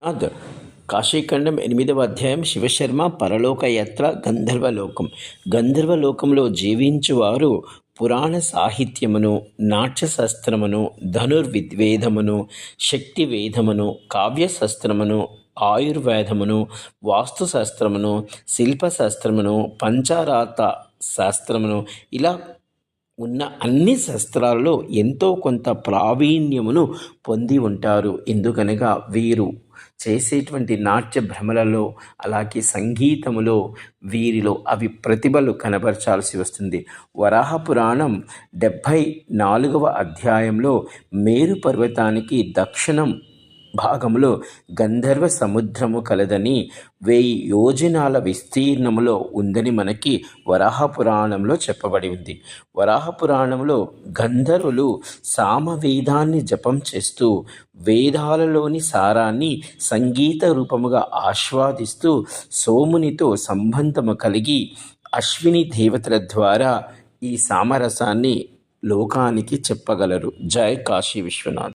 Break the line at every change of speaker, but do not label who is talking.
అద్ కాశీఖండం 8వ అధ్యాయం శివశర్మ పరలోకయాత్ర గంధర్వలోకం. గంధర్వలోకంలో జీవించువారు పురాణ సాహిత్యమును, నాట్యశాస్త్రమును, ధనుర్వేదమును, శక్తివేదమును, కావ్యశాస్త్రమును, ఆయుర్వేదమును, వాస్తుశాస్త్రమును, శిల్పశాస్త్రమును, పంచారాత శాస్త్రమును ఇలా ఉన్న అన్ని శాస్త్రాలలో ఎంతో కొంత ప్రావీణ్యమును పొంది ఉంటారు. ఎందుకనగా వీరు చేసేటువంటి నాట్య భ్రమలలో అలాగే సంగీతములో వీరిలో అవి ప్రతిభలు కనబరచాల్సి వస్తుంది. వరాహ పురాణం 74వ అధ్యాయంలో మేరు పర్వతానికి దక్షిణం భాగంలో గంధర్వ సముద్రము కలదని 1000 యోజనాల విస్తీర్ణములో ఉందని మనకి వరాహ పురాణంలో చెప్పబడి ఉంది. వరాహ పురాణంలో గంధర్వులు సామవేదాన్ని జపం చేస్తూ వేదాలలోని సారాన్ని సంగీత రూపముగా ఆస్వాదిస్తూ సోమునితో సంబంధము కలిగి అశ్విని దేవతల ద్వారా ఈ సామరసాన్ని లోకానికి చెప్పగలరు. జై కాశీ విశ్వనాథ్.